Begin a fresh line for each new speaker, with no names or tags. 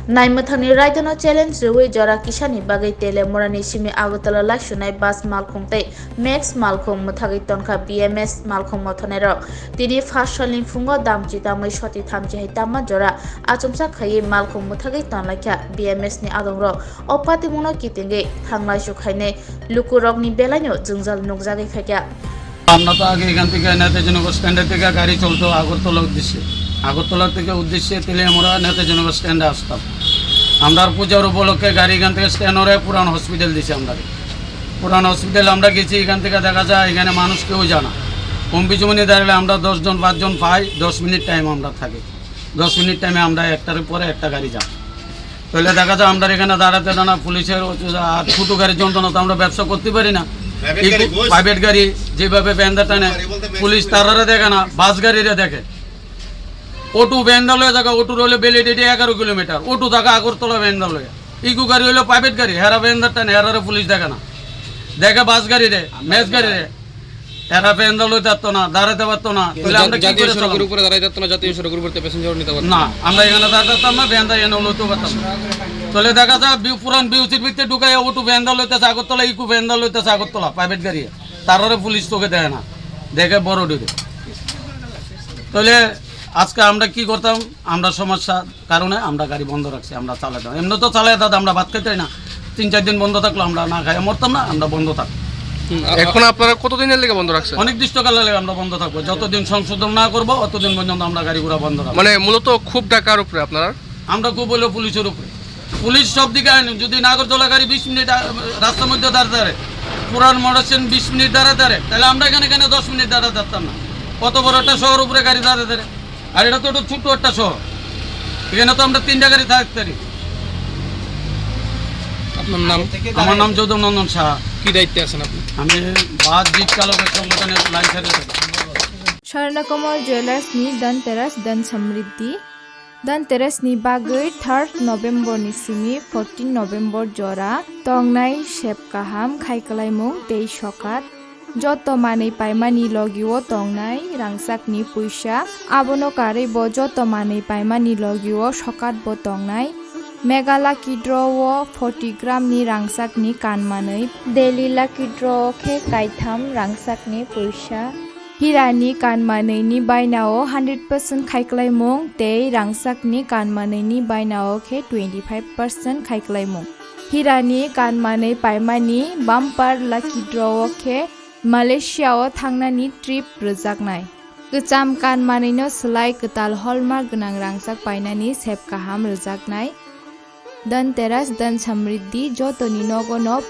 नाइमथांनि रायदानो challenge रुई जरा किसानी बागै तेले मोरानी सिमी आगरतला लाइसुनाय बास मालखं तै मैक्स मालखं मथागै तनखा BMS मालखं मथने रक तिनि फार्स्ट सालनि फुङाव दामची दामै सती थामची है तामा जरा आचमसा खायै मालखं मथागै तनलाख्या BMS नि आदं रक अपाति मुनो कितिंगै थांलाय सुखायनै लुकु रकनि बेलायनो जोंजाल नुकजागै फायख्या
আমরা তো আগে এখান থেকে নেতাজনগর স্ট্যান্ডের থেকে গাড়ি চলতো আগরতলা থেকে উদ্দেশ্যে তেলে আমরা নেতাজনগর স্ট্যান্ডে আসতাম। আমরা পূজার উপলক্ষে গাড়ি এখান থেকে স্ট্যান্ড হয়ে পুরান হসপিটাল দিছে। আমরা পুরান হসপিটাল আমরা গেছি, এখান থেকে দেখা যায় এখানে মানুষ কেউ জানা কম পিছুমনি দাঁড়ালে আমরা 10 জন 5 জন পাই, 10 মিনিট টাইম আমরা থাকি। 10 মিনিট টাইমে আমরা একটার পরে একটা গাড়ি যাই। তাহলে দেখা যায় আমরা এখানে দাঁড়াতে দাঁড়া পুলিশের আর ছোটো গাড়ির যন্ত্রণা তো আমরা ব্যবসা করতে পারি না। প্রাইভেট গাড়ি যেভাবে ব্যান্ডা টানে পুলিশ তারারে দেখে না, বাস গাড়িরে দেখে। অটো ব্যান্ডা লয়ে থাকা, অটোর হলে বেলিডিটি 11 কিলোমিটার, অটো থাকা আগরতলা ব্যান্ডা লয়ে। ইকো গাড়ি হলো প্রাইভেট গাড়ি, হেরা ব্যান্ডা টানে, হেরারে পুলিশ দেখে না। দেখে বাস গাড়িরে, মেস গাড়িরে, এরা ব্যান্ডা লইতে পারতো না, দাঁড়াতে পারতো না। তাহলে আমরা কি করে
সড়কের উপরে দাঁড়াইতে পারতো না, জাতীয় সড়কের উপরে প্যাসেঞ্জার নিতে পারতো
না, আমরা এখানে দাঁড়াতাম না, ব্যান্ডা এনে লইতে পারতাম না। তাহলে দেখা যায় পুরান বিউসির ভিতরে ঢুকাই অটো ব্যান্ডা লইতেছে আগরতলা, ইকো ব্যান্ডা লইতেছে আগরতলা প্রাইভেট গাড়ি, তারারে পুলিশ তোকে দেয় না, দেখে বড় ঢুকে। তাহলে আজকে আমরা কি করতাম, আমরা সমস্যার কারণে আমরা গাড়ি বন্ধ রাখছি, আমরা চালাতাম। এমনি তো চালাই দাদা, আমরা ভাত খেতে না, 3-4 দিন বন্ধ থাকলো আমরা না খাই মরতাম না, আমরা বন্ধ থাকতাম।
এখন আপনারা কতদিনের লেগে বন্ধ রাখছেন?
অনির্দিষ্টকাল লাগে আমরা বন্ধ থাকবো, যতদিন সংশোধন না করবো অতদিন পর্যন্ত আমরা গাড়ি ঘোড়া বন্ধ রাখবো।
মানে মূলত খুব টাকার উপরে আপনারা?
আমরা খুব হলো পুলিশের উপরে, পুলিশ সব দিকে আইন। যদি নাগরদোলা গাড়ি 20 মিনিট রাস্তার মধ্যে দাঁড়াতে পুরান মোটরসেন 20 মিনিট দাঁড়াতে, তাহলে আমরা এখানে 10 মিনিট দাঁড়াতে পারতাম না। কত বড় একটা শহর উপরে গাড়ি দাঁড়াতে, আর এটা তো একটা ছোট্ট একটা শহর, এখানে তো আমরা 3টা গাড়ি থাকতে পারি।
আপনার নাম?
আমার নাম যদু নন্দন সাহা।
কি দায়িত্বে আছেন আপনি?
আমি বাস জিপ চালকের সংগঠনের লাইন সার্ভিস।
स्वर्णकमल ज्वेलर्स नि धनतेरस धन समृद्धि धनतेरस नि बागै 3 नभेम्बर नि सिमी 14 नभेम्बर जरा तंगनाय सेब काहाम खाइकलाइमुं तेई सकात जत मानै पाइमानि लगिओ तंगनाय रांसाकनि पुइसा आबनो कारै ब जत मानै पाइमानि लगिओ सकात ब तंगनाय मेघाला किड्रो 40 ग्राम नि रांसाकनि कानमानै देलिला किड्रो खे काइथाम रांसाकनि पुइसा हिरानि कानमानैनि बायनाओ 100% खाइकलाइमुं तेई रांसाकनि कानमानैनि बायनाओ खे 25% खाइकलाइमुं हिरानि कानमानै पाइमानि बाम्पार लाकी ड्र'आव खे मालयेशियाआव थांनायनि ट्रिप रोजाकनाय गोजाम कानमानैनो सोलाय गोताल हलमार्क गोनां रांसाक बायनानि सेब काहाम रोजाकनाय धनतेरस धन समृद्धि जतनि नगन